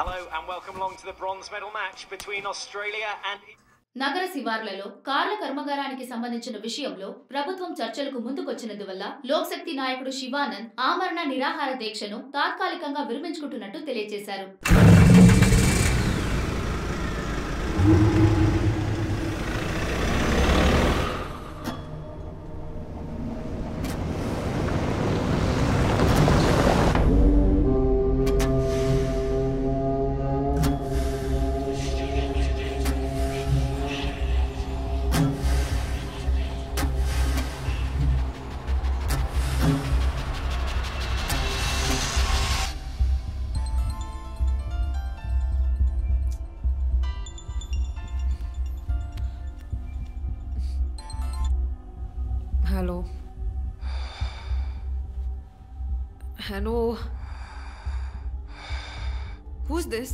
Hello and welcome along to the bronze medal match between Australia and నగర శివార్లలో కార్ల కర్మాగారానికి సంబంధించిన విషయంలో ప్రభుత్వం చర్చలకు ముందుకొచ్చినందువల్ల లోక్శక్తి నాయకుడు శివానంద్ ఆమరణ నిరాహార దీక్షను తాత్కాలికంగా విరమించుకుంటున్నట్టు తెలియజేశారు. Hello. Who's this?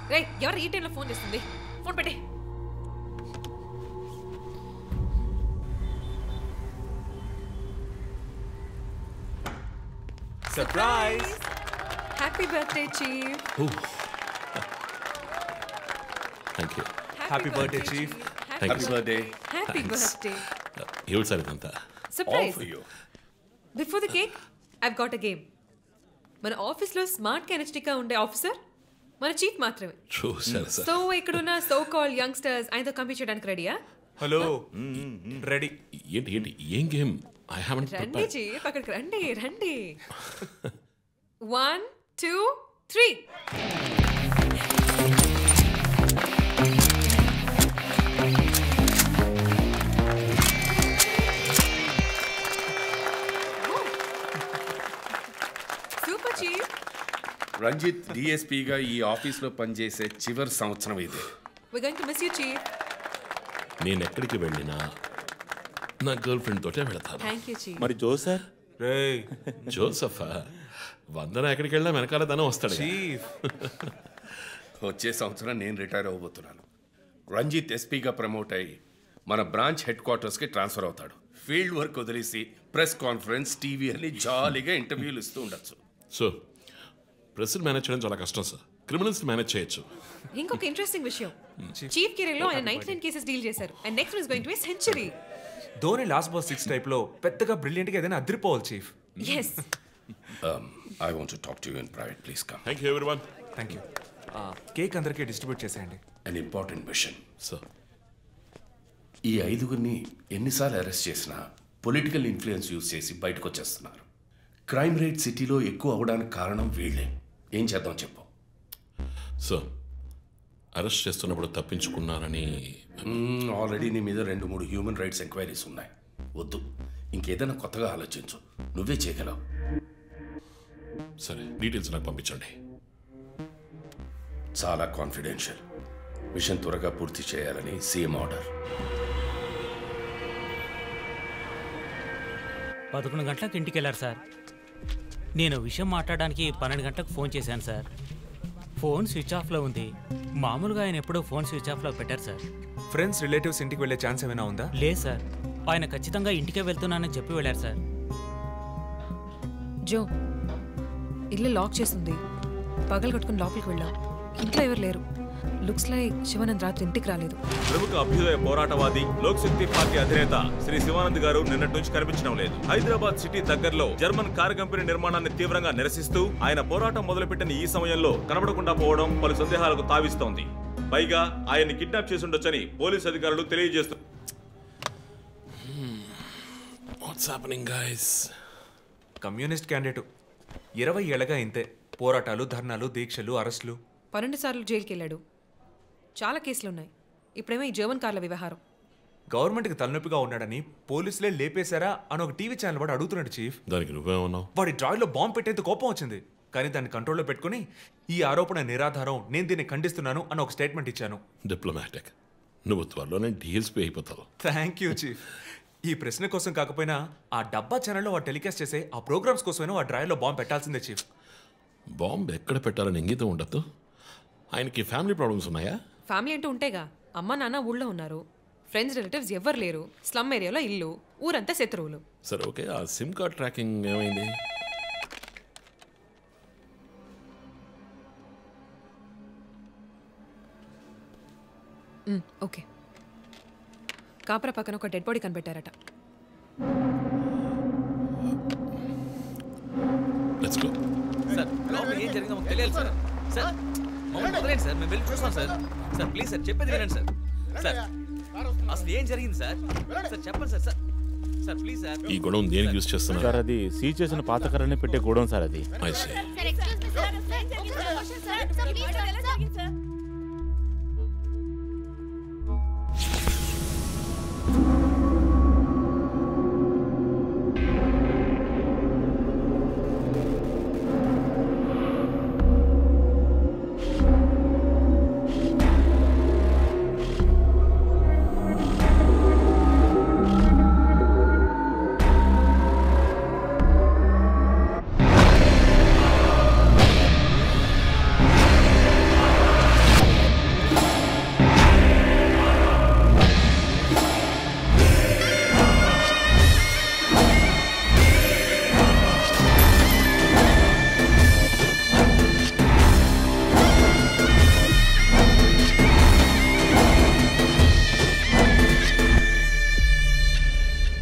Hey, ఎవరు ఈ టైంలో ఫోన్ చేస్తుంది? ఫోన్ పెట్టే. Surprise! Happy birthday, Chief. Thank you. Happy birthday, Chief. Happy birthday. Happy birthday. ఏమిటి సార్ ఇదంతా? Surprise. All for you. Before the cake, I've got a game. మన ఆఫీస్లో smart ఎనర్జెటిక్గా ఉండే ఆఫీసర్ మన చీఫ్ మాత్రమే. చూసారు సార్. సో ఇక్కడున్న సో కాల్ యంగ్స్టర్స్ ఆయనతో కంపీట్ చేయడానికి రెడీయా? Hello ready. ఏంటి ఏంటి ఏం గేమ్? ఐ హావెంట్ రండి ప్రిపేర్డ్. చీఫ్, అక్కడికి రండి రండి. 1 2 3. Super chief. రంజిత్ డిఎస్పీగా ఈ ఆఫీస్లో పనిచేసే చివరి సంవత్సరం ఇది. We're going to miss you, Chief. నేను ఎక్కడికి వెళ్ళినా నా గర్ల్ ఫ్రెండ్ తోటే వెళతాను. Thank you, Chief. మరి జోసర్ రేయ్ జోసఫా వందన ఎక్కడికి వెళ్ళినా వెనకాల తన వస్తాడు. చీఫ్. వచ్చే సంవత్సరం నేను రిటైర్ అవ్వబోతున్నాను. రంజిత్ ఎస్పీగా ప్రమోట్ అయ్యి మన బ్రాంచ్ హెడ్ క్వార్టర్స్కి ట్రాన్స్ఫర్ అవుతాడు. ఫీల్డ్ వర్క్ వదిలేసి ప్రెస్ కాన్ఫరెన్స్, టీవీ అని జాలీగా ఇంటర్వ్యూలు ఇస్తూ ఉండొచ్చు. సో ప్రెస్ని మేనేజ్ చేయడం చాలా కష్టం సార్. క్రిమినల్స్ మేనేజ్ చేయొచ్చు. ఇంకొక ఇంట్రెస్టింగ్ విషయం, చీఫ్ కెరీర్ లో ఆయన 99 కేసెస్ డీల్ చేశారు and next one is going to be century. Dhoni last ball 6 type లో పెద్దగా బ్రిలియంట్ గా ఏదైనా అదిరిపోవాలి chief. yes I want to talk to you in private, please come. Thank you everyone. Thank you. Cake అందరికీ distribute చేసేయండి. An important machine. Sir ఈ 5గురిని ఎన్నిసార్లు arrest చేసినా పొలిటికల్ ఇన్ఫ్లుయెన్స్ యూజ్ చేసి బయటకు వచ్చేస్తున్నారు. క్రైమ్ రేట్ సిటీలో ఎక్కువ అవడానికి కారణం వీళ్ళే. ఏం చేద్దాం చెప్పు. సార్ అరెస్ట్ చేస్తున్నప్పుడు తప్పించుకున్నారని ఆల్రెడీ నీ మీద 2-3 హ్యూమన్ రైట్స్ ఎంక్వైరీస్ ఉన్నాయి. వద్దు, ఇంకేదైనా కొత్తగా ఆలోచించు. నువ్వే చేయగలవు. సరే డీటెయిల్స్ నాకు పంపించండి. చాలా కాన్ఫిడెన్షియల్. మిషన్ త్వరగా పూర్తి చేయాలని సీఎం ఆర్డర్. 11 గంటలకు ఇంటికి వెళ్ళారు సార్. నేను విషయం మాట్లాడడానికి 12 గంటలకు ఫోన్ చేశాను సార్. ఫోన్ స్విచ్ ఆఫ్లో ఉంది. మామూలుగా ఆయన ఎప్పుడూ ఫోన్ స్విచ్ ఆఫ్లో పెట్టారు సార్. ఫ్రెండ్స్ రిలేటివ్స్ ఇంటికి వెళ్ళే ఛాన్స్ ఏమైనా ఉందా? లేదు సార్, ఆయన ఖచ్చితంగా ఇంటికే వెళ్తున్నానని చెప్పి వెళ్ళారు సార్. జో, ఇల్లు లాక్ చేస్తుంది. పగలు కట్టుకుని లోపలికి వెళ్ళాం. ఇంట్లో ఎవరు లేరు. లుక్స్ లైక్ శివానంద్ రాత్రి ఇంటికి రాలేదు. ప్రముఖ అభ్యుదయ పోరాటవాది లోక్శక్తి పార్టీ అధినేత శ్రీ శివానంద్ గారు నిన్నటి నుంచి కనిపించడం లేదు. హైదరాబాద్ సిటీ దగ్గరలో జర్మన్ కారు కంపెనీ నిర్మాణాన్ని తీవ్రంగా నిరసిస్తూ ఆయన పోరాటం మొదలుపెట్టిన ఈ సమయంలో కనబడకుండా పోవడం పలు సందేహాలకు తావిస్తోంది. పైగా ఆయన్ని కిడ్నాప్ చేసి ఉండొచ్చని పోలీసు అధికారులు తెలియజేస్తున్నారు. కమ్యూనిస్ట్ క్యాండిడేట్ 20 ఏళ్ళగా ఇంతే. పోరాటాలు, ధర్నాలు, దీక్షలు, అరెస్టులు. 12 సార్లు జైలుకి వెళ్ళాడు. చాలా కేసులు ఉన్నాయి. ఇప్పుడేమో ఈ జర్మన్ కార్ల వ్యవహారం. గవర్నమెంట్కి తలనొప్పిగా ఉన్నాడని పోలీసులే లేపేశారా అని ఒక టీవీ ఛానల్ వాడు అడుగుతున్నాడు చీఫ్. దానికి నువ్వేమన్నావు? వాడి డ్రాయిలో బాంబు పెట్టేంత కోపం వచ్చింది. కానీ దాన్ని కంట్రోల్లో పెట్టుకుని ఈ ఆరోపణ నిరాధారం, నేను దీన్ని ఖండిస్తున్నాను అని ఒక స్టేట్మెంట్ ఇచ్చాను. డిప్లొమాటిక్. నువ్వు త్వరలోనే డిఎస్పీ అయిపోతావు. Thank you chief. ఈ ప్రశ్న కోసం కాకపోయినా ఆ డబ్బా ఛానల్లో వాడు టెలికాస్ట్ చేసే ఆ ప్రోగ్రామ్స్ కోసమైనా ఆ డ్రాయిలో బాంబు పెట్టాల్సిందే చీఫ్. బాంబు ఎక్కడ పెట్టాలని ఇంగితం ఉండద్దు. ఆయనకి ఫ్యామిలీ ప్రాబ్లమ్స్ ఉన్నాయా? ఫ్యామిలీ అంటూ ఉంటేగా. అమ్మ నాన్న ఊళ్ళో ఉన్నారు. ఫ్రెండ్స్ రిలేటివ్స్ ఎవ్వరు లేరు. స్లమ్ ఏరియాలో ఇల్లు, ఊరంతా శత్రువులు. సరే ఓకే, ఆ సిమ్ కార్డ్ ట్రాకింగ్ ఏమైంది? ఓకే. కాపరా పక్కన ఒక డెడ్ బాడీ కనిపెట్టారట. Let's go. సార్ లోపల ఏం జరిగిందో మాకు తెలియాలి సార్. సార్ మమ్మల్ని వదిలేండి సార్, మేము వెళ్ళి చూస్తాం సార్. సార్ ప్లీజ్ సార్ చెప్పేది వినండి సార్. సార్ అసలు ఏం జరిగింది సార్? సార్ చెప్పండి sir. Sir sir please sir. ఈ గొడవ దేనికి యూజ్ చేస్తున్నారు సార్? అది సీజ్ చేసిన పాత కర్రని పెట్టే గోడౌన్ సార్ అది. I see.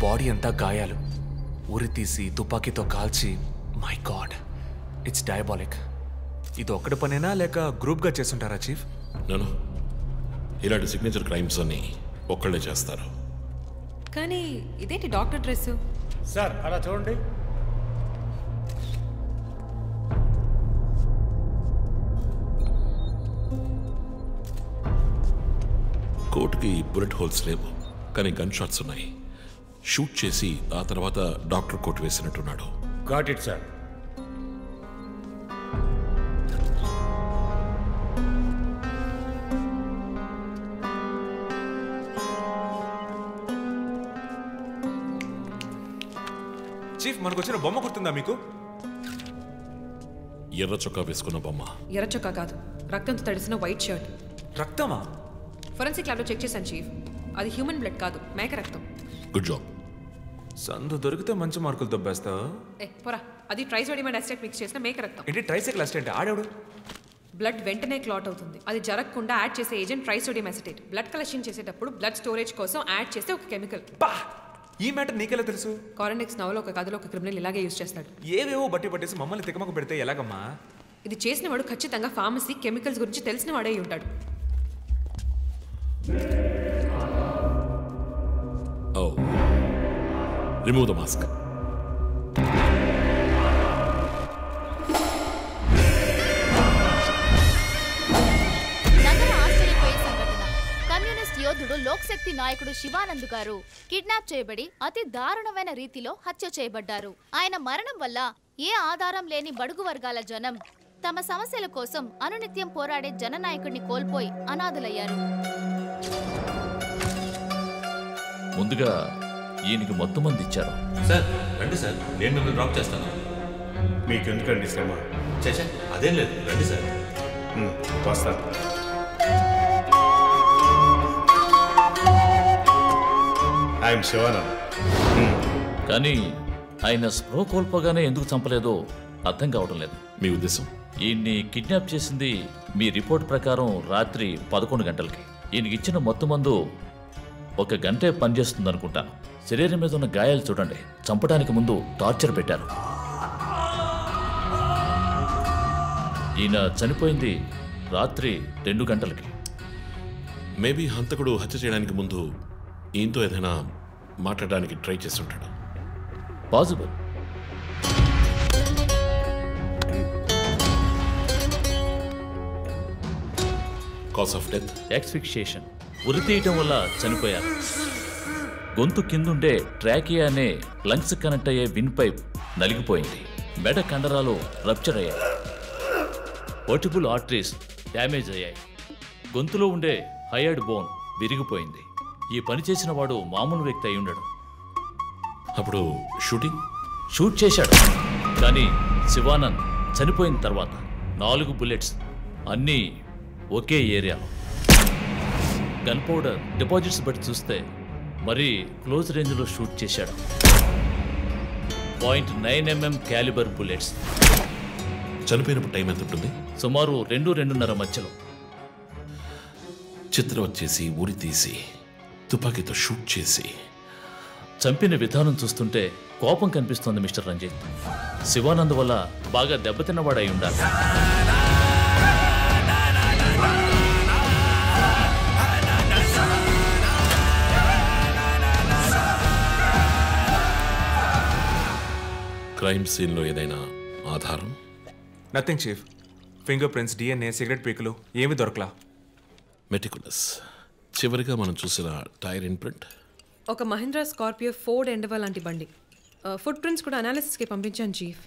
బాడీ అంతా గాయాలు, ఉరి తీసి తుపాకీతో కాల్చి. My God, it's diabolic. ఇది ఒక్కడి పనేనా లేక గ్రూప్గా చేస్తుంటారా చీఫ్? నేను ఇలాంటి సిగ్నేచర్ క్రైమ్స్ అన్ని ఒక్కళ్ళే చేస్తారు. కానీ ఇదేంటి డాక్టర్ డ్రెస్? సార్ అలా చూడండి. కోట్కి బుల్లెట్ హోల్స్ లేవు, కానీ గన్ షాట్స్ ఉన్నాయి. షూట్ చేసి ఆ తర్వాత డాక్టర్ కోట్ వేసినట్టున్నాడు. Got it sir. చీఫ్, మనకు వచ్చిన బొమ్మ గుర్తుందా మీకు? ఎర్ర చొక్కా వేసుకున్న బొమ్మ. ఎర్ర చొక్కా కాదు, రక్తంతో తడిసిన వైట్ షర్ట్. రక్తమా? ఫోరెన్సిక్ ల్యాబ్లో చెక్ చేశాను చీఫ్. అది హ్యూమన్ బ్లడ్ కాదు, మేక రక్తం. Good job. సందు దొరికితే మంచి మార్కులు దొబ్బేస్తా. పోరా, అది ట్రైసోడియం అండ్ అసిటేట్ మిక్స్ చేసిన మేక రక్తం. ఏంటి ట్రైసైకిల్ అసిస్టెంట్? ఆడాడు. బ్లడ్ వెంటనే క్లాట్ అవుతుంది. అది జరగకుండా యాడ్ చేసే agent trisodium acetate. Blood collection చేసేటప్పుడు బ్లడ్ స్టోరేజ్ కోసం యాడ్ చేసే ఒక కెమికల్. ఈ మ్యాటర్ నీకెలా తెలుసు? కారెండెక్స్ నవలో ఒక కథలో ఒక క్రిమినల్ ఇలాగే యూజ్ చేస్తాడు. ఏవేవో బట్టి పట్టేసి మమ్మల్ని తికమక పెడితే ఎలాగమ్మా? ఇది చేసిన వాడు ఖచ్చితంగా ఫార్మసీ కెమికల్స్ గురించి తెలిసిన వాడే ఉంటాడు. Oh. Remove the mask. నగర ఆశ్చర్యపోయే సంఘటన. కమ్యూనిస్ట్ యోధుడు లోక్శక్తి నాయకుడు శివానంద్ గారు కిడ్నాప్ చేయబడి అతి దారుణమైన రీతిలో హత్య చేయబడ్డారు. ఆయన మరణం వల్ల ఏ ఆధారం లేని బడుగు వర్గాల జనం తమ సమస్యల కోసం అనునిత్యం పోరాడే జననాయకుడిని కోల్పోయి అనాథులయ్యారు. ముందుగా ఈయనకి మొత్తం మంది ఇచ్చారు. సార్ రండి సార్, నేను మిమ్మల్ని డ్రాప్ చేస్తాను. మీకు ఎందుకండి శ్రమ? చేసా అదేం లేదు, రండి సార్. వస్తాను. ఐఎమ్ శివానంద్. కానీ ఆయన స్ప్రో కోల్పోగానే ఎందుకు చంపలేదో అర్థం కావడం లేదు. మీ ఉద్దేశం? ఈయన్ని కిడ్నాప్ చేసింది మీ రిపోర్ట్ ప్రకారం రాత్రి 11 గంటలకి. ఈయనకి ఇచ్చిన మొత్తం మందు 1 గంటే పనిచేస్తుంది అనుకుంటాను. శరీరం మీద ఉన్న గాయాలు చూడండి. చంపడానికి ముందు టార్చర్ పెట్టారు. ఈయన చనిపోయింది రాత్రి 2 గంటలకి. మేబీ హంతకుడు హత్య చేయడానికి ముందు ఈయనతో ఏదైనా మాట్లాడడానికి ట్రై చేస్తుంటాడు. Possible. Cause of death asphyxiation. ఉరి తీయటం వల్ల చనిపోయారు. గొంతు కిందుండే ట్రాకియా అనే లంగ్స్ కనెక్ట్ అయ్యే విన్ పైప్ నలిగిపోయింది. మెడ కండరాలు రప్చర్ అయ్యాయి. వర్టిబుల్ ఆర్టరీస్ డ్యామేజ్ అయ్యాయి. గొంతులో ఉండే హయర్డ్ బోన్ విరిగిపోయింది. ఈ పని చేసిన వాడు మామూలు వ్యక్తి అయి ఉండడు. అప్పుడు షూట్ చేశాడు. కానీ శివానంద్ చనిపోయిన తర్వాత 4 బుల్లెట్స్ అన్నీ ఒకే ఏరియాలో. గన్ పౌడర్ డిపాజిట్స్ బట్టి చూస్తే మరీ క్లోజ్ రేంజ్లో షూట్ చేశాడు. 0.9 mm క్యాలిబర్ బుల్లెట్స్. చనిపోయినప్పుడు టైం ఎంత ఉంటుంది? సుమారు 2-2:30 మధ్యలో. చిత్రం చేసి ఉరి తీసి తుపాకీతో షూట్ చేసి చంపిన విధానం చూస్తుంటే కోపం కనిపిస్తోంది మిస్టర్ రంజిత్. శివానంద్ వల్ల బాగా దెబ్బతిన్నవాడై ఉండాలి. క్రైమ్ సీన్లో ఏదైనా ఆధారం? Nothing chief. Finger prints, DNA, cigarette పీకులు ఏమి దొరకలా. మెటికులస్. చివరిగా మనం చూసిన టైర్ ఇన్ప్రింట్ ఒక మహీంద్రా స్కార్పియో ఫోర్డ్ ఎండవా లాంటి బండి. ఫుట్ ప్రింట్స్ కూడా అనాలిసిస్కి పంపించాను చీఫ్.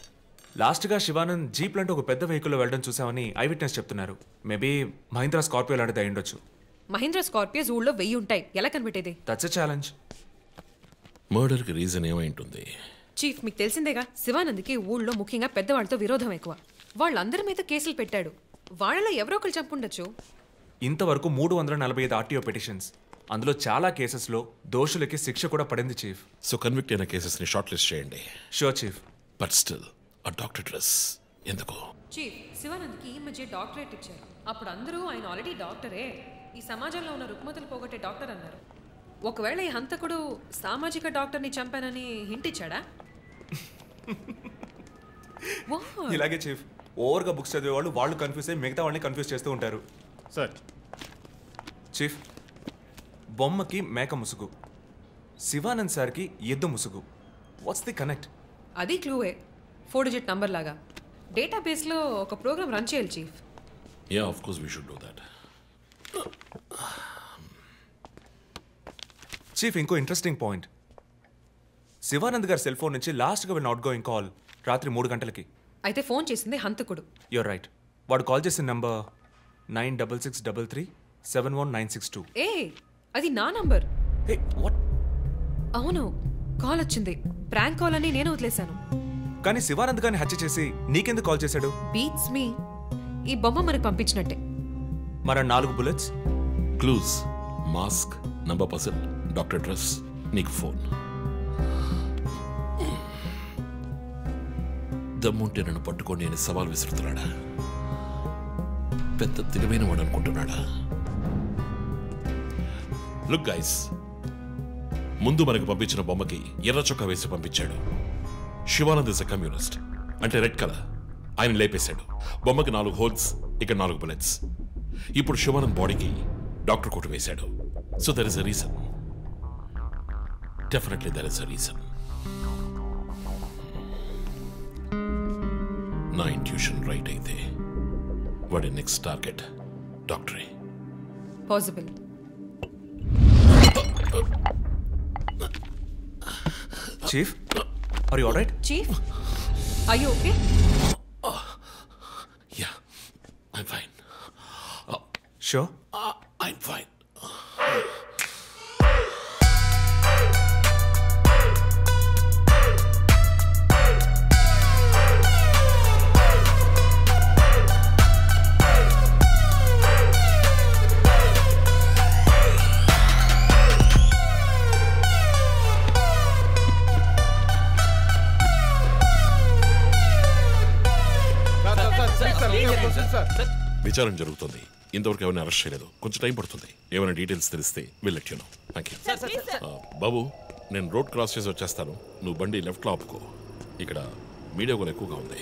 లాస్ట్గా శివానంద్ జీప్ లాంటి ఒక పెద్ద వెహికల్లో వెళ్ళడం చూసామని ఐ విట్నెస్ చెప్తున్నారు. మేబీ మహీంద్రా స్కార్పియో లాంటిది అయి ఉండొచ్చు. మహీంద్రా స్కార్పియోస్ ఊళ్ళో 1000 ఉంటాయి, ఎలా కనిపెట్టేది? That's a challenge. మర్డర్కి రీజన్ ఏమై ఉంటుంది? చీఫ్, మీకు తెలిసిందేగా, శివానంద్కి ఊళ్ళో ముఖ్యంగా పెద్దవాళ్ళతో విరోధం ఎక్కువ. వాళ్ళందరి మీద కేసులు పెట్టాడు. వాళ్ళలో ఎవరో ఒకరు చంపుండొచ్చు. ఇంతవరకు 345 RTO పిటిషన్స్. అందులో చాలా కేసెస్లో దోషులకి శిక్ష కూడా పడింది చీఫ్. సో కన్విక్ట్ అయిన కేసెస్ని షార్ట్ లిస్ట్ చేయండి. Sure chief. బట్ స్టిల్ ఆ డాక్టర్ డ్రెస్ ఎందుకు? చీఫ్, శివానంద్కి ఈ మధ్య డాక్టరేట్ ఇచ్చారు. అప్పుడు అందరూ ఆయన ఆల్రెడీ డాక్టరే, ఈ సమాజంలో ఉన్న రుగ్మతలు పోగొట్టే డాక్టర్ అన్నారు. ఒకవేళ ఈ హంతకుడు సామాజిక డాక్టర్ని చంపానని హింట్ ఇచ్చాడా? ఇలాగే చీఫ్, ఓవర్గా బుక్స్ చదివే వాళ్ళు కన్ఫ్యూజ్ అయ్యి మిగతా వాళ్ళని కన్ఫ్యూజ్ చేస్తూ ఉంటారు. సార్ చీఫ్, బొమ్మకి మేక ముసుగు, శివానంద్ సార్కి ఎద్దు ముసుగు. What's the connect? అది క్లూవే, 4 digit నంబర్ లాగా. డేటాబేస్లో ఒక ప్రోగ్రామ్ రన్ చేయాలి chief. Yeah, of course we should do that. Chief, ఇంకో ఇంట్రెస్టింగ్ పాయింట్. శివానంద్ గారి సెల్ ఫోన్ నుంచి లాస్ట్గా వెళ్ళిన అవుట్ గోయింగ్ కాల్ రాత్రి 3 గంటలకి. అయితే ఫోన్ చేసింది హంతకుడు. You're right. వాడు కాల్ చేసిన నంబర్ 9663371962. ఏ, అది నా నంబర్. వాట్? అవును, కాల్ వచ్చింది. ప్రాంక్ కాల్ అని నేను వదిలేశాను. కానీ శివానంద్ గారిని హత్య చేసి నీకెందుకు కాల్ చేశాడు? బీట్స్ మీ. ఈ బొమ్మ మనకు పంపించినట్టే. మరి 4 bullets? Clues, mask, number person, doctor dress, నీకు ఫోన్. దమ్ముంటే నన్ను పట్టుకొని నేను సవాల్ విసురుతున్నాడా? పెద్ద తెలివైన వాడు అనుకుంటున్నాడా? లుక్ గైస్, ముందు మనకు పంపించిన బొమ్మకి ఎర్ర చొక్కా వేసి పంపించాడు. శివానంద్ ఇస్ ఎ కమ్యూనిస్ట్, అంటే రెడ్ కలర్. ఆయన లేపేశాడు. బొమ్మకి 4 హోల్స్, ఇక్కడ 4 బుల్లెట్స్. ఇప్పుడు శివానంద్ బాడీకి డాక్టర్ కోట్ వేశాడు. So there is a reason. Definitely there is a reason. నా ఇంట్యూషన్ రైట్ అయితే వాడి నెక్స్ట్ టార్గెట్ డాక్టరే. Possible. Chief, are you alright? Chief, are you okay? Yeah, I'm fine. Sure? I'm fine. విచారణ జరుగుతుంది. ఇంతవరకు ఎవరిని arrest చేయలేదు. కొంచెం టైం పడుతుంది. ఏమైనా డీటెయిల్స్ తెలిస్తే will let you know. Thank you. బాబు, నేను రోడ్ క్రాస్ చేసి వచ్చేస్తాను. నువ్వు బండి లెఫ్ట్లో ఆపుకో. ఇక్కడ మీడియా కూడా ఎక్కువగా ఉంది.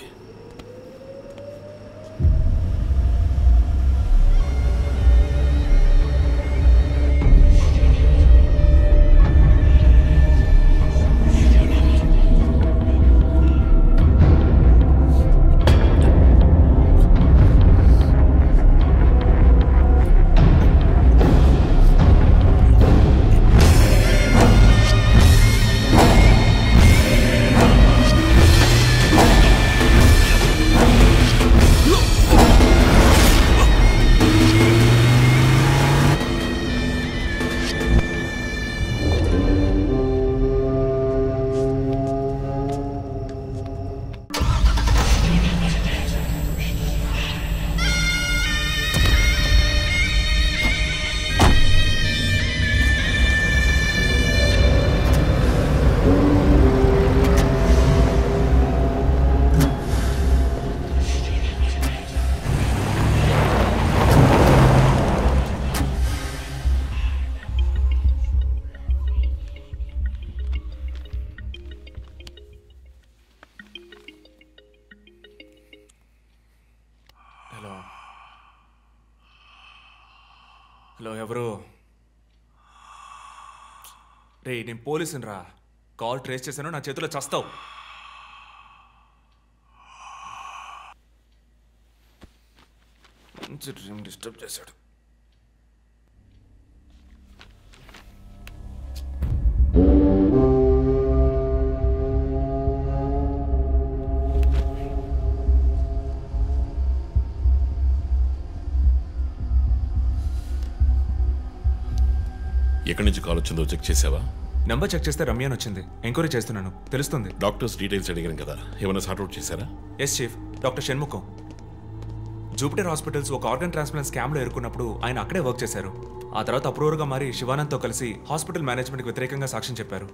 హలో హలో ఎవరు? రే నేను పోలీసుని రా. కాల్ ట్రేస్ చేశాను, నా చేతిలో చస్తావు. మంచి డ్రీమ్ డిస్టర్బ్ చేశాడు. ఎక్కడి నుంచి కాల్ వచ్చిందో చెక్ చేసావా? నెంబర్ చెక్ చేస్తే రమ్య అని వచ్చింది. ఎంక్వైరీ చేస్తున్నాను, తెలుస్తుంది. డాక్టర్స్ డీటెయిల్స్ అడిగాను కదా, ఏమైనా సార్ట్అవుట్ చేశారా? Yes chief, doctor Shanmukham. Jupiter hospitals ఒక ఆర్గన్ ట్రాన్స్ప్లాంట్ స్కామ్లో ఎరుకున్నప్పుడు ఆయన అక్కడే వర్క్ చేశారు. ఆ తర్వాత అప్రూవర్గా మారి శివానంద్తో కలిసి హాస్పిటల్ మేనేజ్మెంట్కి వ్యతిరేకంగా సాక్ష్యం చెప్పారు.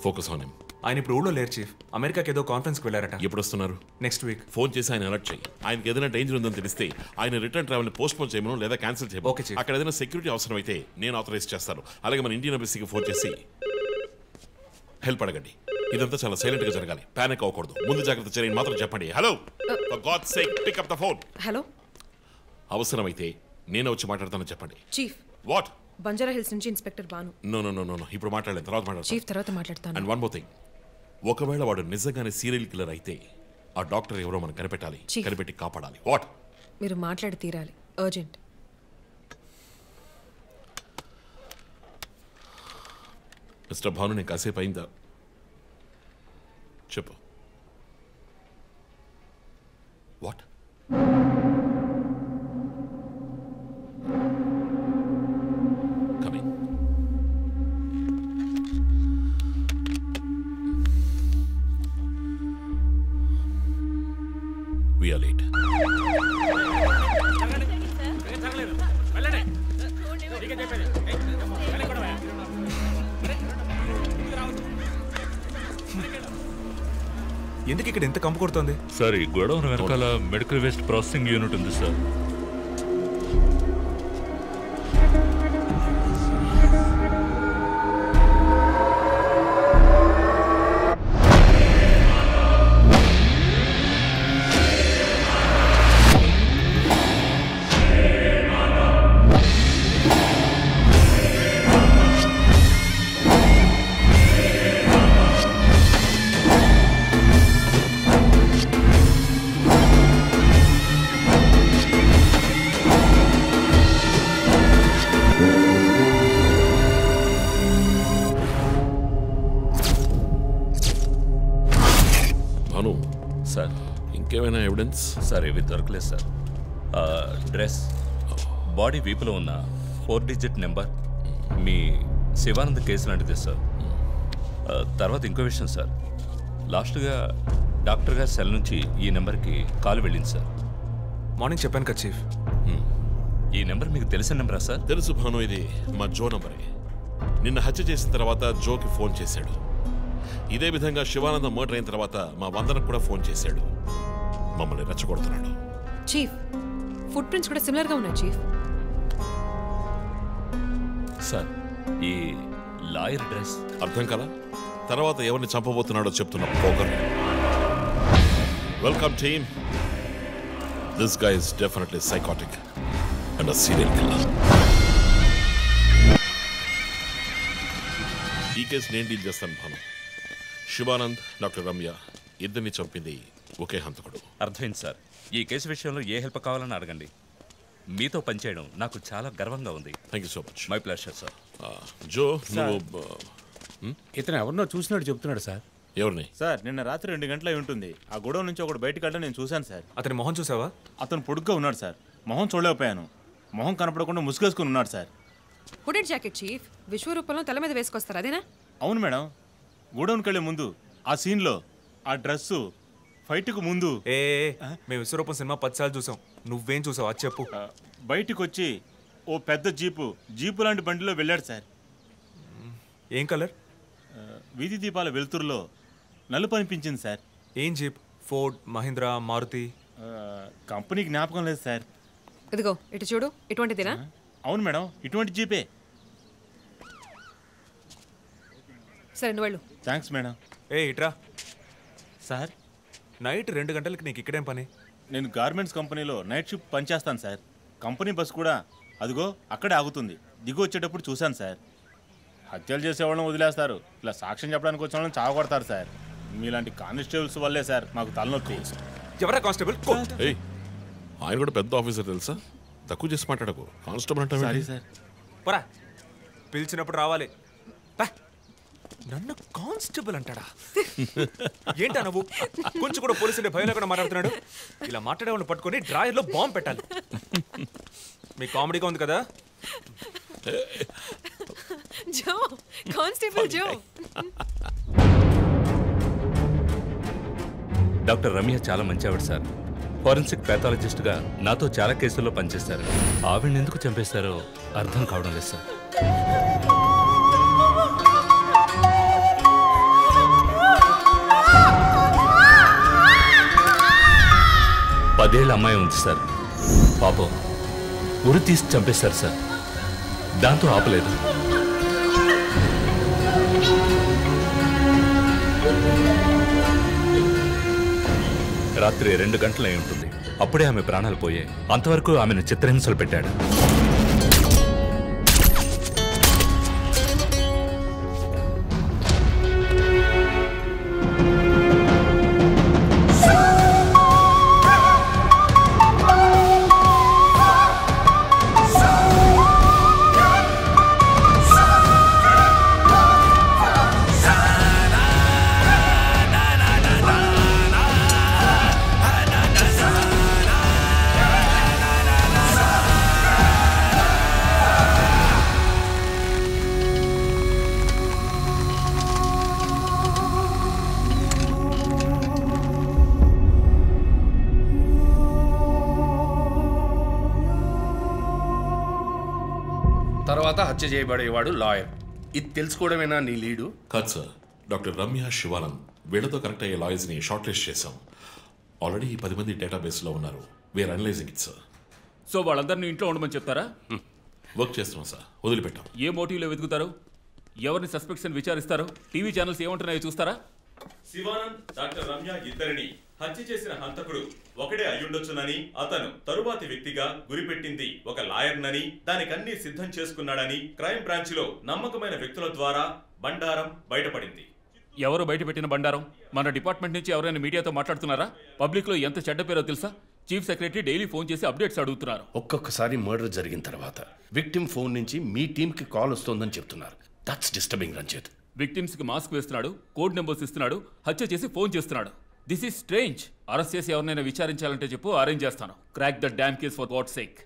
Focus on him. ఆయన ఇప్పుడు ఊళ్ళో లేరు చీఫ్, అమెరికాకి ఏదో కాన్ఫరెన్స్కి వెళ్ళారట. ఎప్పుడు వస్తున్నారు? Next week. ఫోన్ చేసి ఆయన అలర్ట్ చేయి. ఆయనకి ఏదైనా డేంజర్ ఉందని తెలిస్తే ఆయన రిటర్న్ ట్రావెల్ పోస్ట్ పోన్ చేయమను లేదా క్యాన్సిల్ చేయమను. Okay chief. అక్కడ ఏదైనా సెక్యూరిటీ అవసరం అయితే నేను ఆథరైజ్ చేస్తాను. అలాగే మన ఇండియన్ ఎంబసీకి ఫోన్ చేసి హెల్ప్ అడగండి. ఇదంతా చాలా సైలెంట్ గా జరగాలి, పానిక్ అవ్వకూడదు. ముందు జాగ్రత్త చర్యని మాత్రం చెప్పండి. Hello, for God's sake pick up the phone. Hello, అవసరమైతే నేనే వచ్చి మాట్లాడతానని చెప్పండి. చీఫ్. వాట్? బంజారా హిల్స్ నుంచి inspector Banu. No no no no, ఇప్పుడు మాట్లాడలేదు, తర్వాత మాట్లాడతాను. చీఫ్ తర్వాత మాట్లాడతాను. అండ్ వన్ మోర్ థింగ్, ఒకవేళ వాడు నిజంగానే సీరియల్ కిల్లర్ అయితే ఆ డాక్టర్ ఎవరో మనం కనిపెట్టాలి, కనిపెట్టి కాపాడాలి. వాట్? మీరు మాట్లాడి తీరాలి, అర్జెంట్. మిస్టర్ భాను, నేను కాసేపు అయిందా? చెప్పు. What? Coming. We are late. ఎందుకు ఇక్కడ ఎంత కంపు కొడుతుంది? సార్, ఈ గొడవను వెనకాల మెడికల్ వేస్ట్ ప్రాసెసింగ్ యూనిట్ ఉంది సార్. సార్, ఇంకేమైనా ఎవిడెన్స్? సార్, ఇవి దొరకలేదు సార్. డ్రెస్, బాడీ వీపులో ఉన్న 4 డిజిట్ నెంబర్ మీ శివానంద్ కేసు లాంటిది సార్. తర్వాత ఇంకో విషయం సార్, లాస్ట్గా డాక్టర్ గారి సెల్ నుంచి ఈ నెంబర్కి కాల్ వెళ్ళింది సార్. మార్నింగ్ చెప్పాను కదా చీఫ్. ఈ నెంబర్ మీకు తెలిసిన నెంబరా సార్? తెలుసు భాను, ఇది మా జో నంబరే. నిన్న హత్య చేసిన తర్వాత జోకి ఫోన్ చేశాడు. ఇదే విధంగా శివానంద మర్డర్ అయిన తర్వాత మా వందనకు కూడా ఫోన్ చేశాడు. మమ్మల్ని రెచ్చగొడుతున్నాడు. చీఫ్, ఫుట్ ప్రింట్స్ కూడా సిమిలర్ గా ఉన్నాయి చీఫ్. సార్, ఈ లాయర్ డ్రెస్ అర్థం కదా? తర్వాత ఎవరిని చంపబోతున్నాడో చెప్తున్న పోగర్. Welcome team. This guy is definitely psychotic and a serial killer. ఈ కేసు నేను డీల్ చేస్తాను భాను. శివానంద్, డాక్టర్ రమ్య ఇద్దరిని చంపింది ఒకే హంతకుడు. అర్థమైంది సార్. ఈ కేసు విషయంలో ఏ హెల్ప్ కావాలని అడగండి. మీతో పనిచేయడం నాకు చాలా గర్వంగా ఉంది. Thank you so much. My pleasure sir. Jo, నువ్వు ఇతను ఎవరినో చూసినట్టు చెప్తున్నాడు సార్. ఎవరిని? సార్, నిన్న రాత్రి 2 గంటలై ఉంటుంది. ఆ గొడవ నుంచి ఒకటి బయటకు వెళ్ళడం నేను చూశాను సార్. అతని మొహం చూసావా? అతను పొడుగ్గా ఉన్నాడు సార్. మొహం చూడలేకపోయాను. మొహం కనపడకుండా ముసుగేసుకుని ఉన్నాడు సార్. Hooded jacket chief. విశ్వరూపంలో తల మీద వేసుకొస్తారు, అదేనా? అవును మేడం. గోడౌన్కి వెళ్ళే ముందు ఆ సీన్లో ఆ డ్రెస్సు ఫైట్కు ముందు. మేము విశ్వరూపం సినిమా 10 సార్లు చూసాం. నువ్వేం చూసావు అది చెప్పు. బయటికి వచ్చి ఓ పెద్ద జీపు లాంటి బండిలో వెళ్ళాడు సార్. ఏం కలర్? వీధి దీపాల వెలుతురులో నలుపు అనిపించింది సార్. ఏం jeep? Ford, Mahindra, Maruti? Company జ్ఞాపకం లేదు సార్. ఇదిగో ఇటు చూడు, ఇటువంటిదేనా? అవును మేడం, ఇటువంటి జీపే. సరే, నువ్వు వెళ్ళు. Thanks madam. ఇట్రా సార్. నైట్ 2 గంటలకి నీకు ఇక్కడేం పని? నేను గార్మెంట్స్ కంపెనీలో నైట్ షిఫ్ట్ పనిచేస్తాను సార్. కంపెనీ బస్ కూడా అదిగో అక్కడే ఆగుతుంది. దిగు వచ్చేటప్పుడు చూశాను సార్. హత్యలు చేసేవాళ్ళని వదిలేస్తారు, ఇలా సాక్ష్యం చెప్పడానికి వచ్చిన వాళ్ళని చావకొడతారు సార్. మీలాంటి కానిస్టేబుల్స్ వల్లే సార్ మాకు తలనొప్పి. ఎవరా కానిస్టేబుల్? ఆయన కూడా పెద్ద ఆఫీసర్ తెలుసా? తక్కువ చేసి మాట్లాడకు. కానిస్టేబుల్ అంటే సారీ సార్. పోరా, పిలిచినప్పుడు రావాలి. నన్ను కానిస్టేబుల్ అంటాడా? ఏంటా నువ్వు? కొంచెం కూడా పోలీసుంటే భయం లేకుండా మాట్లాడుతున్నాడు. ఇలా మాట్లాడే వాళ్ళని పట్టుకొని డ్రాయర్లో బాంబు పెట్టాలి. మీ కామెడీగా ఉంది కదా? జో, కానిస్టేబుల్ జో. డాక్టర్ రమ్య చాలా మంచి ఆవిడ సార్. ఫోరెన్సిక్ ప్యాథాలజిస్ట్గా నాతో చాలా కేసుల్లో పనిచేశారు. ఆవిడని ఎందుకు చంపేశారో అర్థం కావడం లేదు సార్. పదేళ్ల అమ్మాయి ఉంది సార్. పాపం ఉరి తీసి చంపేశారు సార్. దాంతో ఆపలేదు. రాత్రి 2 గంటలు అయి ఉంటుంది. అప్పుడే ఆమె ప్రాణాలు పోయాయి. అంతవరకు ఆమెను చిత్రహింసలు పెట్టాడు. తర్వాత హత్య చేయబడేవాడు లాయర్. ఇది తెలుసుకోవడమేనా నీ లీడు? కాదు సార్. డాక్టర్ రమ్య, శివానంద్ వీళ్ళతో కనెక్ట్ అయ్యే లాయర్స్ని షార్ట్ లిస్ట్ చేశాం. ఆల్రెడీ 10 మంది డేటాబేస్లో ఉన్నారు. We're analysing it sir. So వాళ్ళందరినీ ఇంట్లో ఉండమని చెప్తారా? వర్క్ చేస్తున్నాం సార్, వదిలిపెట్టాం. ఏ మోటివ్లో వెతుకుతారు? ఎవరిని సస్పెక్ట్స్ అని విచారిస్తారు? టీవీ ఛానల్స్ ఏమంటున్నాయో చూస్తారా? శివానంద్, డాక్టర్ రమ్య ఇద్దరిని హత్య చేసిన హంతకుడు ఒకడే అయ్యుండొచ్చునని, అతను తరువాతి వ్యక్తిగా గురిపెట్టింది ఒక లాయర్నని, దానికన్నీ సిద్ధం చేసుకున్నాడని క్రైమ్ బ్రాంచ్ లో నమ్మకమైన వ్యక్తుల ద్వారా బండారం బయటపడింది. ఎవరు బయటపెట్టిన బండారం? మన డిపార్ట్మెంట్ నుంచి ఎవరైనా మీడియాతో మాట్లాడుతున్నారా? పబ్లిక్ లో ఎంత చెడ్డ పేరో తెలుసా? చీఫ్ సెక్రటరీ డైలీ ఫోన్ చేసి అప్డేట్స్ అడుగుతున్నారు. ఒక్కొక్కసారి మర్డర్ జరిగిన తర్వాత విక్టిమ్ ఫోన్ నుంచి మీ టీంకి కాల్ వస్తోందని చెప్తున్నారు. That's disturbing Ranjith. విక్టిమ్స్ కి మాస్క్ వేస్తున్నాడు, కోడ్ నెంబర్స్ ఇస్తున్నాడు, హత్య చేసి ఫోన్ చేస్తున్నాడు. This is strange. అరెస్ట్ చేసి ఎవరినైనా విచారించాలంటే చెప్పు, అరేంజ్ చేస్తాను. Crack the damn case for God's sake.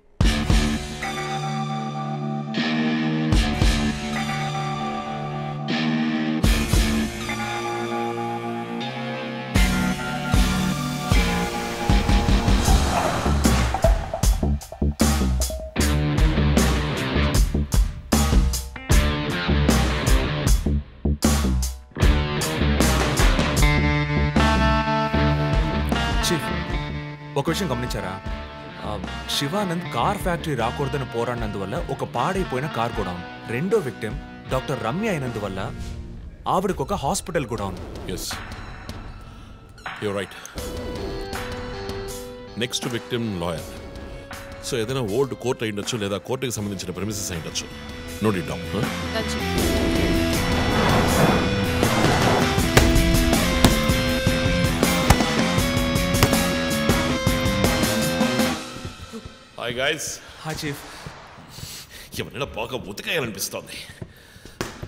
ఒక విషయం గమనించారా? శివానంద్ కార్ ఫ్యాక్టరీ రాకూడదని పోరాడినందువల్ల ఒక పాడైపోయిన కార్ కూడా ఉంది. రెండో విక్టిమ్ డాక్టర్ రమ్య అయినందువల్ల ఆవిడకు ఒక హాస్పిటల్ కూడా ఉంది. Yes, you're right. Next victim lawyer. So ఏదైనా ఓల్డ్ కోర్ట్ అయ్యుండొచ్చు, లేదా కోర్టుకి సంబంధించిన ప్రెమిసెస్ అయ్యుండొచ్చు. Note it down. Hi guys. Hi chief. ఎవరైనా బాగా ఉతకాయాలనిపిస్తోంది.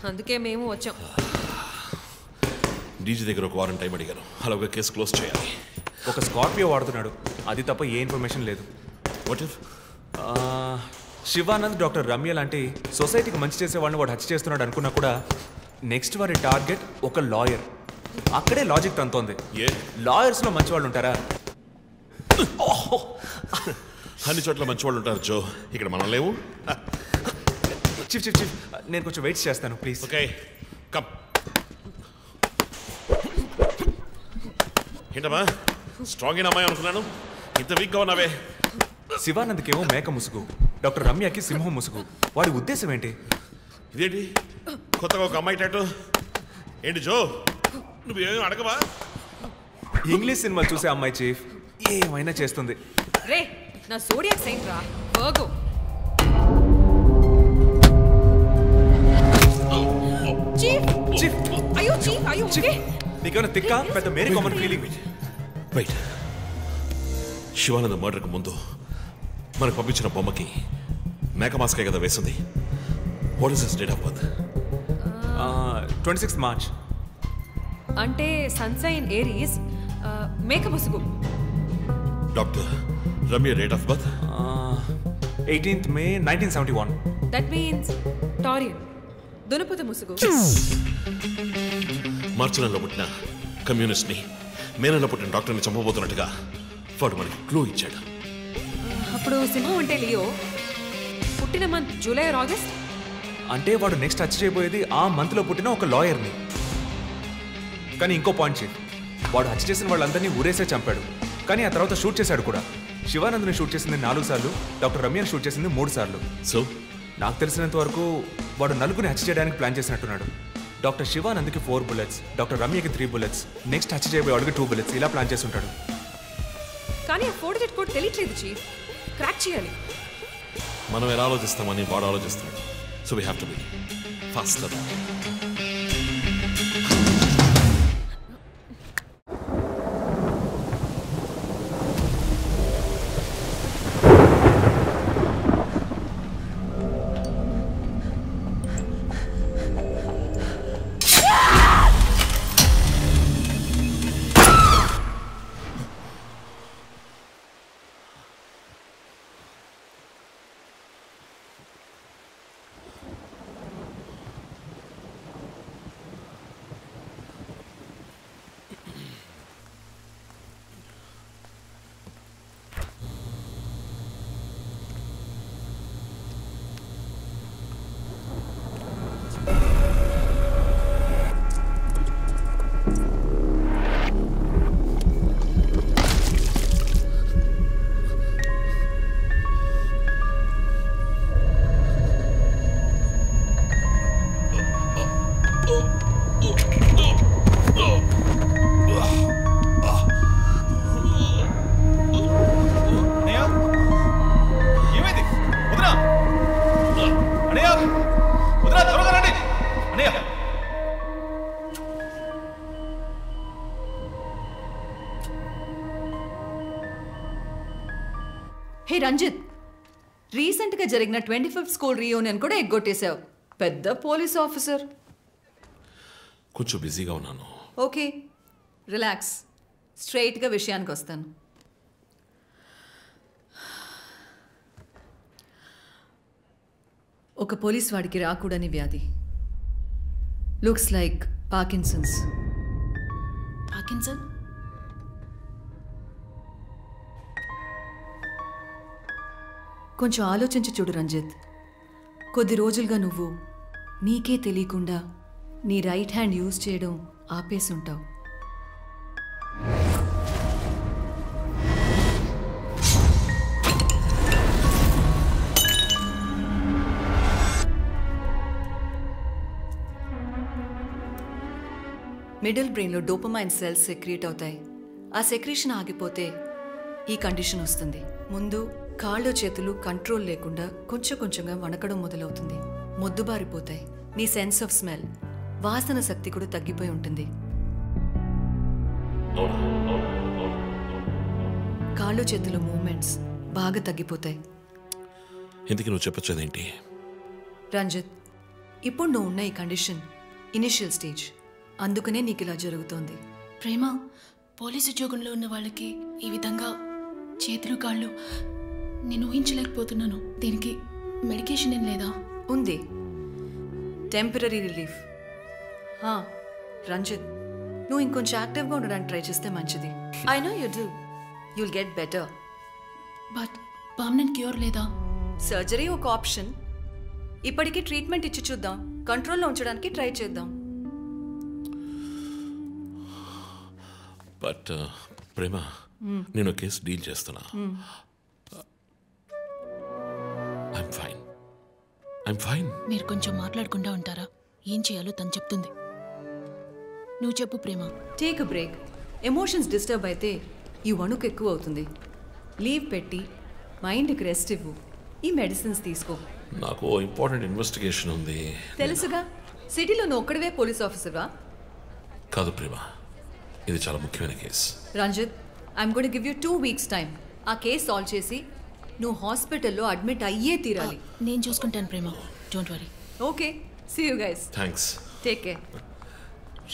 అందుకే మేము వచ్చాం. డీజీ దగ్గర ఒక వారం టైం అడిగాను. అలాగే కేసు క్లోజ్ చేయాలి. ఒక స్కార్పియో వాడుతున్నాడు, అది తప్ప ఏ ఇన్ఫర్మేషన్ లేదు. What if Shivanand doctor Ramya లాంటి సొసైటీకి మంచి చేసే వాళ్ళని వాడు హత్య చేస్తున్నాడు అనుకున్నా కూడా నెక్స్ట్ వారి టార్గెట్ ఒక లాయర్. అక్కడే లాజిక్ తంతోంది. లాయర్స్లో మంచి వాళ్ళు ఉంటారా? అన్ని చోట్ల మంచి వాళ్ళు ఉంటారు జో, ఇక్కడ మనం లేవు. చీఫ్ చీఫ్ చీఫ్, నేను కొంచెం వెయిట్ చేస్తాను ప్లీజ్. Okay, come. ఏంటమ్మా స్ట్రాంగ్ అయిన అమ్మాయి అనుకున్నాను, ఇంత వీక్గా ఉన్నావే. శివానంద్కేమో మేక ముసుగు, డాక్టర్ రమ్యకి సింహం ముసుగు. వాడి ఉద్దేశం ఏంటి? ఇదేంటి కొత్తగా ఒక అమ్మాయి టాటూ? ఏంటి జో, నువ్వేం అడగవా? ఇంగ్లీష్ సినిమా చూసే అమ్మాయి చీఫ్. ఏమైనా చేస్తుంది. రే నా జోడియాక్ సైన్ రా వర్గో. చీఫ్ చీఫ్ అయ్యో చీఫ్ అయ్యో ఓకే. నీకేమైనా తిక్క పెద్ద మేరీ కామన్ ఫీలింగ్. రైట్. శివానంద మర్డర్కి ముందు మనకు పంపించిన బొమ్మకి మేకమాస్కే కదా వేసింది. What is his date of birth? 26 March. అంటే సన్సైన్ ఏరీస్ మేక ముసుగు. Doctor Ramya date of birth? 18th May 1971. That means Taurean దునపుత ముసుగు. మార్చి నెలలో పుట్టిన కమ్యూనిస్ట్ని మే నెలలో పుట్టిన డాక్టర్ని చంపబోతున్నట్టుగా వాడు మనకి క్లూ ఇచ్చాడు. అప్పుడు సింహం అంటే లియో, పుట్టిన మంత్ జూలై ఆర్ ఆగస్ట్. అంటే వాడు నెక్స్ట్ టచ్ చేయబోయేది ఆ మంత్లో పుట్టిన ఒక లాయర్ని. కానీ ఇంకో పాయింట్ చీఫ్, వాడు హత్య చేసిన వాళ్ళందరినీ ఊరేసే చంపాడు. కానీ ఆ తర్వాత షూట్ చేశాడు కూడా. శివానంద్ని షూట్ చేసింది 4 సార్లు, డాక్టర్ రమ్యని షూట్ చేసింది 3 సార్లు. సో నాకు తెలిసినంత వరకు వాడు నలుగురిని హత్య చేయడానికి ప్లాన్ చేసినట్టున్నాడు. డాక్టర్ శివానంద్కి 4 bullets, డాక్టర్ రమ్యకి 3 bullets, నెక్స్ట్ హత్య చేయబోయేవాడికి 2 bullets, ఇలా ప్లాన్ చేసి ఉంటాడు. కానీ ఆ 4 digit కోడ్ తెలియట్లేదు చీఫ్. క్రాక్ చేయాలి. మనం ఎలా ఆలోచిస్తామని వాడు ఆలోచిస్తున్నాడు. So we have to be faster. Hey Ranjith, రీసెంట్గా జరిగిన 25th స్కూల్ రీయూనియన్ కూడా ఎగ్గొట్టేశావు. పెద్ద పోలీస్ ఆఫీసర్. కొంచెం బిజీగా ఉన్నాను. Okay, relax. స్ట్రైట్గా విషయానికి వస్తాను. ఒక పోలీస్ వాడికి రాకూడని వ్యాధి. Looks like Parkinson's. పార్కిన్సన్? కొంచెం ఆలోచించి చూడు రంజిత్. కొద్ది రోజులుగా నువ్వు నీకే తెలియకుండా నీ రైట్ హ్యాండ్ యూజ్ చేయడం ఆపేసి ఉంటావు. మిడిల్ బ్రెయిన్లో డోపమైన్ సెల్స్ సెక్రీట్ అవుతాయి. ఆ సెక్రీషన్ ఆగిపోతే ఈ కండిషన్ వస్తుంది. ముందు కాళ్ళు చేతులు కంట్రోల్ లేకుండా కొంచెం కొంచెంగా వణకడం మొదలవుతుంది. మొద్దుబారిపోతాయి. నీ సెన్స్ ఆఫ్ స్మెల్, వాసన శక్తి కూడా తగ్గిపోయి ఉంటుంది. కాళ్ళు చేతుల మూమెంట్స్ బాగా తగ్గిపోతాయి. ఎందుకు నువ్వు చెప్పొచ్చేదేంటి? రంజిత్, ఇప్పుడు నువ్వు ఉన్న ఈ కండిషన్ ఇనిషియల్ స్టేజ్. అందుకనే నీకు ఇలా జరుగుతోంది. ప్రేమ, పోలీసు ఉద్యోగంలో ఉన్న వాళ్ళకి ఈ విధంగా చేతులు కాళ్ళు నేను ఊహించలేకపోతున్నాను. దీనికి మెడికేషన్ ఏం లేదా? ఉంది, టెంపరీ రిలీఫ్. రంజిత్, నువ్వు ఇంకొంచెం యాక్టివ్గా ఉండడానికి ట్రై చేస్తే మంచిది. I know you do. You'll get better. But permanent cure లేదా? సర్జరీ ఒక ఆప్షన్. ఇప్పటికీ ట్రీట్మెంట్ ఇచ్చి చూద్దాం. కంట్రోల్లో ఉంచడానికి ట్రై చేద్దాం. బట్ ప్రేమ, నేను కేసు డీల్ చేస్తున్నా. I'm fine. మీరు కొంచెం మాట్లాడకుండా ఉంటారా? ఏం చేయాలో తను చెప్తుంది. నువ్వు చెప్పు Prema. Take a break. Emotions disturb అయితే ఈ వణుకు ఎక్కువ అవుతుంది. లీవ్ పెట్టి మైండ్కి రెస్ట్ ఇవ్వు. ఈ మెడిసిన్స్ తీసుకో. నాకు ఇంపార్టెంట్ ఇన్వెస్టిగేషన్ ఉంది. తెలుసుగా, సిటీలో నువ్వు ఒక్కడివే పోలీస్ ఆఫీసర్వా? కాదు ప్రేమ, ఇది చాలా ముఖ్యమైన కేసు. Ranjith, I'm going to give you 2 weeks time. ఆ కేసు సాల్వ్ చేసి నువ్వు హాస్పిటల్లో అడ్మిట్ అయ్యే తీరాలి. నేను చూసుకుంటాను Prema, don't worry. Okay, see you guys. Thanks. Take care.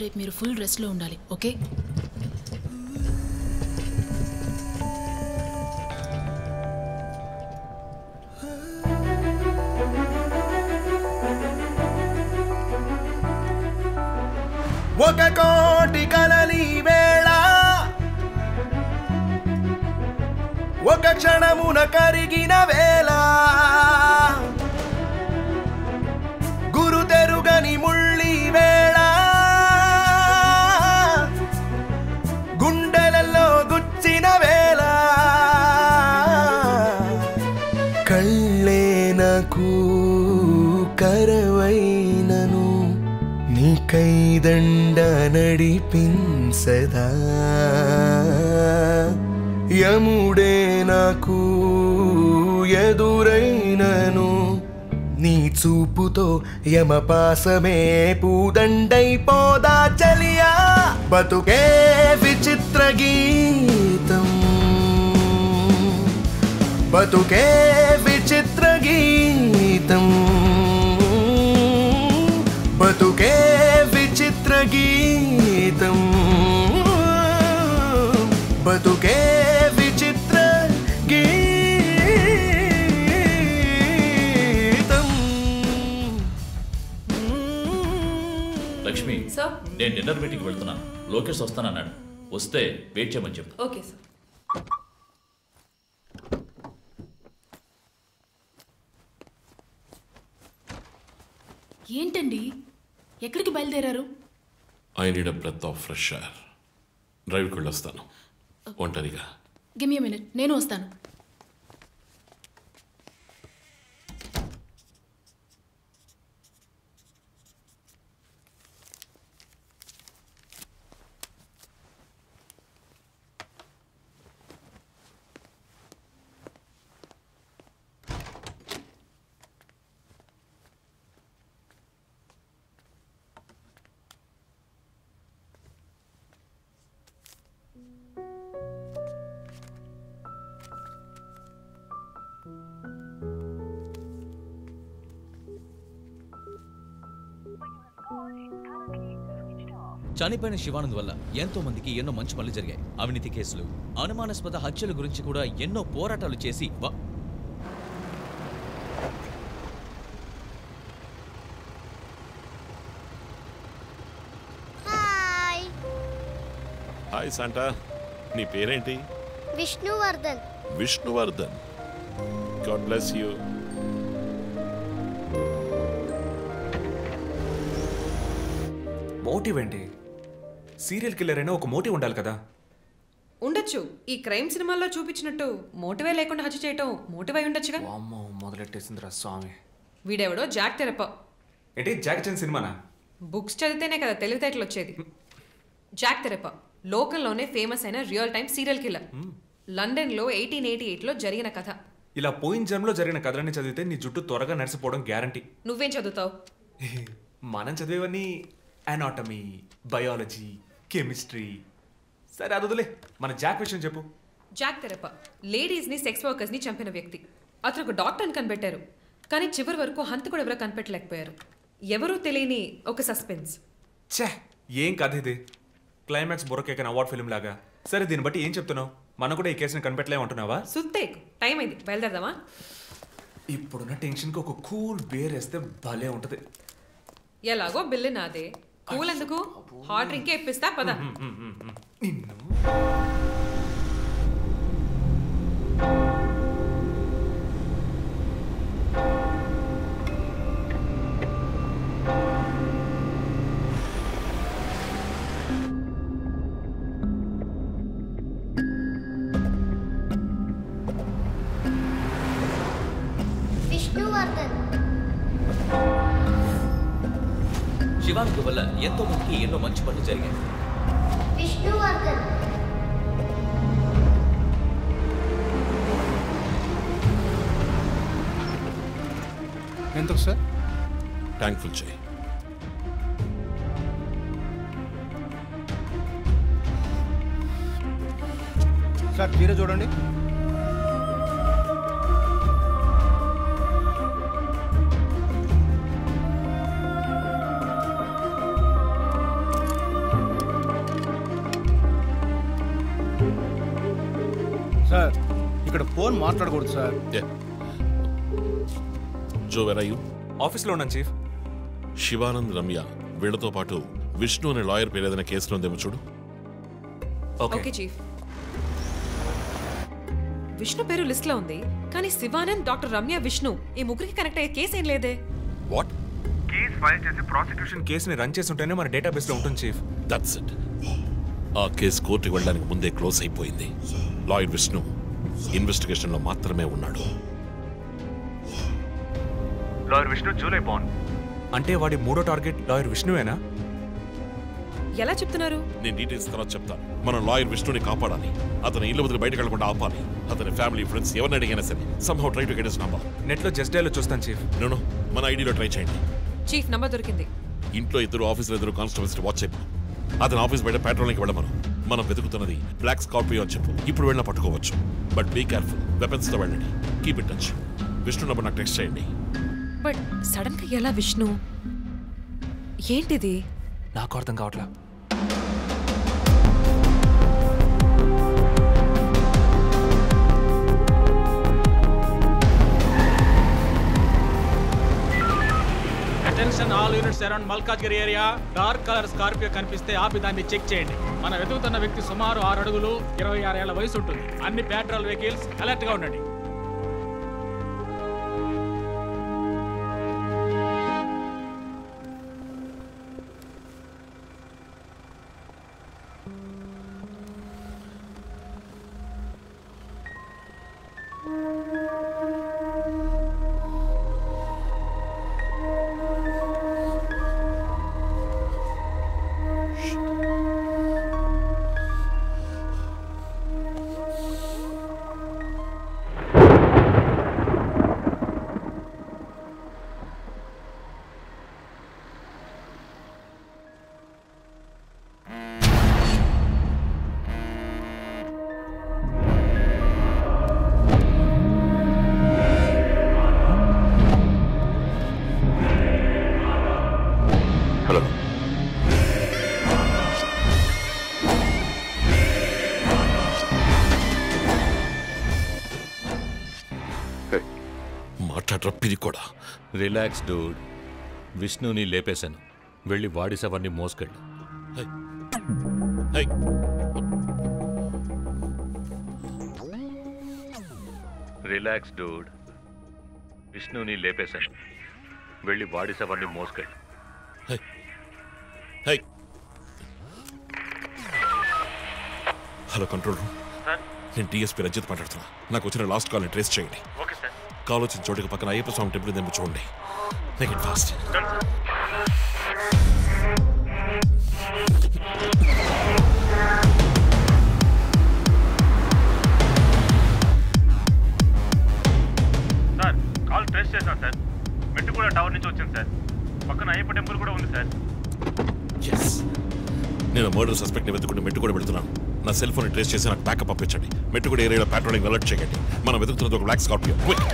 రేపు మీరు ఫుల్ రెస్ట్లో ఉండాలి, ఓకే? ఒక కోటి కలలి వేళ ఒక క్షణమున కరిగిన వేళ గురు తెరుగని ముళ్ళి వేళ గుండెలలో గుచ్చిన వేళ కళ్ళే నాకు కరవైనను నీ కైదండ నడిపించదా యముడే నాకు ఎదురైనను నీ చూపుతో యమపాసమే పూదండైపోదా చలియా బతుకే విచిత్ర గీతం బతుకే విచిత్ర గీతం బతుకే విచిత్ర గీతం బతుకే విచిత్ర గీతం. లక్ష్మి, నేను డిన్నర్ మీటింగ్కి వెళ్తున్నాను. లోకేష్ వస్తానన్నాడు. వస్తే వెయిట్ చేయమని చెప్పు. Okay sir. ఏంటండి, ఎక్కడికి బయలుదేరారు? I need a breath of fresh air. డ్రైవ్కి వెళ్ళొస్తాను ఒంటరిగా. గివ్ మీ ఎ మినిట్, నేను వస్తాను. చనిపోయిన శివానంద్ వల్ల ఎంతో మందికి ఎన్నో మంచి పనులు జరిగాయి. అవినీతి కేసులు, అనుమానాస్పద హత్యల గురించి కూడా ఎన్నో పోరాటాలు చేసి హాయ్ శాంటా, నీ పేరేంటి? Vishnuvardhan. Vishnuvardhan. God bless you. Motive ఏంటి? సీరియల్ కిల్లర్ అయినా ఒక మోటివ్ ఉండాలి కదా. ఉండొచ్చు. ఈ క్రైమ్ సినిమాల్లో చూపించినట్టు మోటివే లేకుండా హత్య చేయటం మోటివ్ అయి ఉండొచ్చుగా. అమ్మో, మొదలెట్టేసిందిరా స్వామి. వీడెవడో జాక్ తెరప. ఏంటి జాక్ చాన్ సినిమానా? బుక్స్ చదివితేనే కదా తెలివితేటలు వచ్చేది. జాక్ తెరప లోకంలోనే ఫేమస్ అయిన రియల్ టైమ్ సీరియల్ కిల్లర్. లండన్లో 1888లో జరిగిన కథ. ఇలా పోయిన జన్మలో జరిగిన కథలన్నీ చదివితే నీ జుట్టు త్వరగా నడిచిపోవడం గ్యారంటీ. నువ్వేం చదువుతావు? మనం చదివేవన్నీ అనాటమీ, బయాలజీ, కెమిస్ట్రీ. సరే అదులే, మన జాక్ విషయం చెప్పు. జాక్ తెరప లేడీస్ని, సెక్స్ వర్కర్స్ని చంపిన వ్యక్తి. అతను ఒక డాక్టర్ని కనిపెట్టారు, కానీ చివరి వరకు హంతకుడు ఎవరో కనిపెట్టలేకపోయారు. ఎవరూ తెలియని ఒక సస్పెన్స్. ఛే, ఏం కథ ఇది? క్లైమాక్స్ బుర్రకేకన్ అవార్డ్ ఫిల్మ్ లాగా. సరే, దీన్ని బట్టి ఏం చెప్తున్నావు? మనం కూడా ఈ కేసుని కనిపెట్టలేమంటున్నావా? సుత్తేకు, టైం అయింది, బయలుదేరదామా? ఇప్పుడున్న టెన్షన్కి ఒక కూల్ బేర్ వేస్తే భలే ఉంటుంది. ఎలాగో బిల్లు నాదే, కూల్ ఎందుకు? హాట్ డ్రింకే ఇప్పిస్తా, పద. విష్ణువర్ధన్. శివానంద్ వల్ల ఎంతో మందికి ఎన్నో మంచి పనులు జరిగాయి. విష్ణువర్ధన్. ఎంతకు సార్? ట్యాంక్ ఫుల్ చేయి. సార్ జీరో చూడండి. సార్ ఇక్కడ ఫోన్ మాట్లాడకూడదు సార్. జో వెర్ ఆర్ యు? ఆఫీస్లో ఉన్నాను చీఫ్. శివానంద్, రమ్య వీళ్లతో పాటు విష్ణు అనే లాయర్ పేరు ఏదైనా కేసులో ఉందేమో చూడు. Okay chief. విష్ణు పేరు లిస్ట్ లో ఉంది, కానీ శివానంద్, డాక్టర్ రమ్య, విష్ణు ఈ ముగ్గురికి కనెక్ట్ అయ్యే కేసు ఏం లేదే. వాట్? కేసు ఫైల్ చేసి ప్రాసిక్యూషన్ కేసుని రన్ చేసి ఉంటేనే మన డేటాబేస్ లో ఉంటుంది చీఫ్. That's it. ఆ కేసు కోర్టుకి వెళ్ళడానికి ముందే క్లోజ్ అయిపోయింది. లాయర్ విష్ణు ఇన్వెస్టిగేషన్ లో మాత్రమే ఉన్నాడు. లాయర్ విష్ణు జూలై బాండ్ అంటే వాడి మూడో టార్గెట్ లాయర్ విష్ణువేనా? ఎలా చెప్తున్నారు? నేను డీటెయిల్స్ తర్వాత చెప్తాను. మనం లాయర్ విష్ణుని కాపాడాలి. అతని ఇల్లు వదిలి బయటకు వెళ్లకుండా ఆపాలి. అతని ఫ్యామిలీ, ఫ్రెండ్స్ ఎవరిని అడిగినా సరే somehow try to get his number. Net లో జస్ట్ డైలో చూస్తాను చీఫ్. నో మన ఐడిలో ట్రై చేయండి. చీఫ్ నంబర్ దొరికింది. ఇంట్లో ఇద్దరు, ఆఫీసులో ఇద్దరు కానిస్టేబుల్స్ వాచ్ చెప్పు. అతని ఆఫీస్ బయట పెట్రోలింగ్కి వెళ్ళమను. మనం వెతుకుతున్నది బ్లాక్ స్కార్పియో అని చెప్పు. ఇప్పుడు వెళ్ళినా పట్టుకోవచ్చు. But be careful. వెపన్స్ తో వెళ్ళండి. Keep it touch. Vishnu number నాకు టెక్స్ట్ చేయండి. బట్ సడన్ గా ఎలా విష్ణు? ఏంటిది? నాకు అర్థం కావట్లా. Attention all units around Malkajgiri area. Dark colour Scorpio కనిపిస్తే ఆపి దాన్ని చెక్ చేయండి. మనం వెతుకుతున్న వ్యక్తి సుమారు 6 అడుగులు 26 ఏళ్ల వయసు ఉంటుంది. అన్ని పెట్రోల్ వెహికల్స్ అలర్ట్ గా ఉండండి. కూడా రిలాక్స్ డూడ్. విష్ణుని లేపేశాను. వెళ్ళి వాడి శవాన్ని మోసుకెళ్ళు. Relax Dude. విష్ణుని లేపేశాను. వెళ్ళి వాడి శవాన్ని మోసుకెళ్ళు. Hello control room. నేను టీఎస్పీ రజిత్ మాట్లాడుతున్నా. నాకు వచ్చిన లాస్ట్ కాల్ని ట్రేస్ చేయండి. కాల్ వచ్చిన చోటుకి పక్కన అయ్యప్ప స్వామి టెంపుల్ ఉందేమో చూడండి. Make it fast. Sir call trace చేశాను సార్. మెట్టు కూడా టవర్ నుంచి వచ్చింది సార్. పక్కన అయ్యప్ప టెంపుల్ కూడా ఉంది సార్. నేను మర్డర్ సస్పెక్ట్ ని వెతుకుంటూ మెట్టు కూడా వెళ్తున్నాను. నా సెల్ ఫోన్ ట్రేస్ చేసి నాకు బ్యాకప్ పంపించండి. మెట్టు కూడా ఏరియాలో పెట్రోలింగ్ అలర్ట్ చేయండి. మనం వెతుకుతున్నది ఒక బ్లాక్ స్కార్పియో. క్విక్.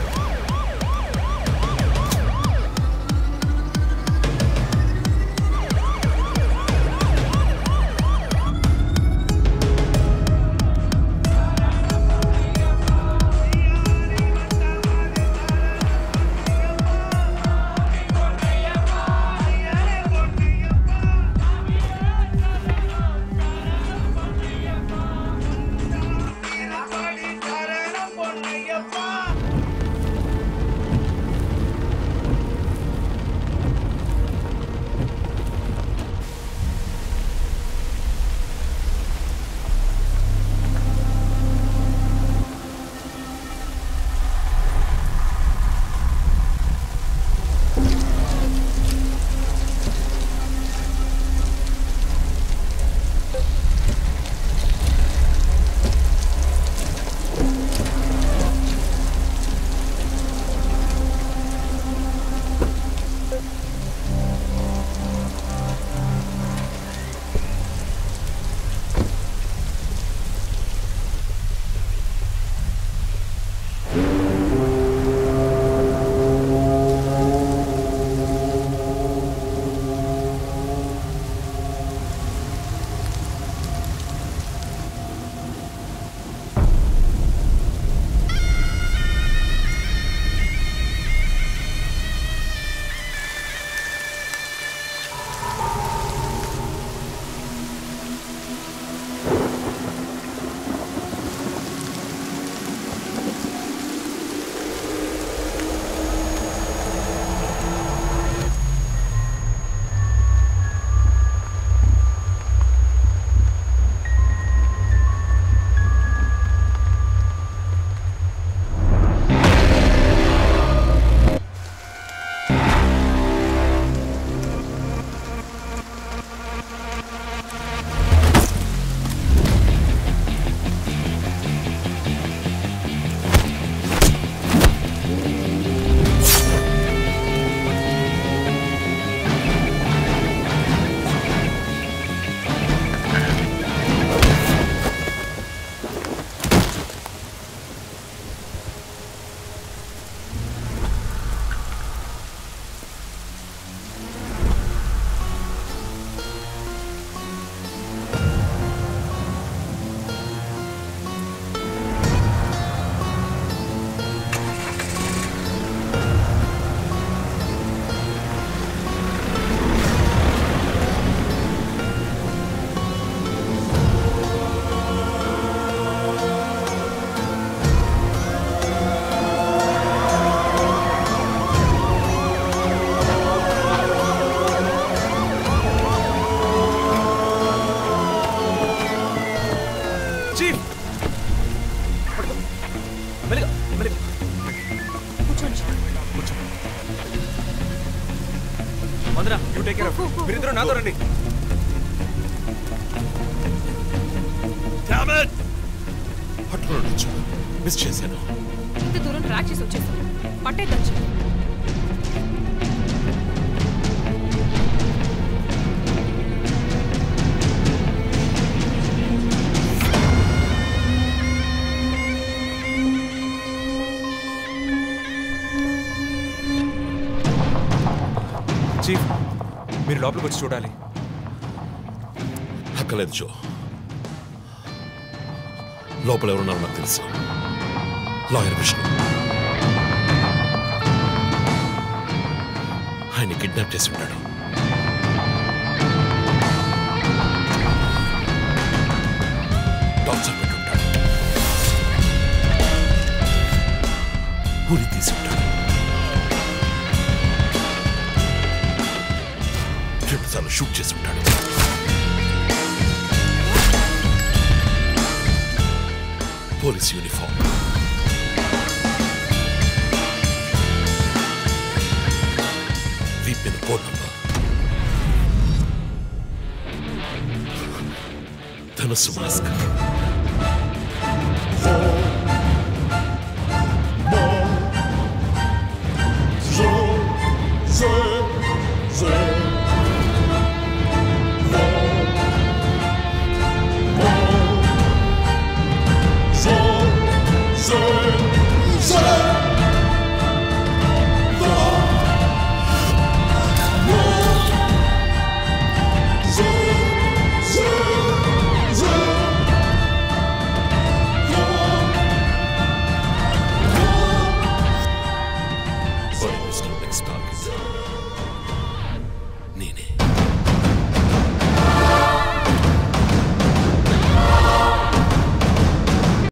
కూర్చోండి Mandara you take care of మీరిద్దరూ నాతో రండి. పట్టుకోవచ్చు మిస్ చేశాను. ఇంత దూరం ట్రాక్ చేసి వచ్చేసాను. పట్టేద్దాం. చీఫ్ మీరు లోపలికి వచ్చి చూడాలి. అక్కలేదు జో, లోపల ఎవరున్నారో నాకు తెలుసు. లాయర్ విష్ణు ఆయన కిడ్నాప్ చేసి ఉంటాడు. టార్చర్ పెట్టుంటాడు. ఉరి తీసి ఉంటాడు. 2 సార్లు షూట్ చేసి ఉంటాడు. పోలీస్ యూనిఫామ్, వీప్ మీద కోడ్ నంబర్, ధనుసు మాస్క్. Next time.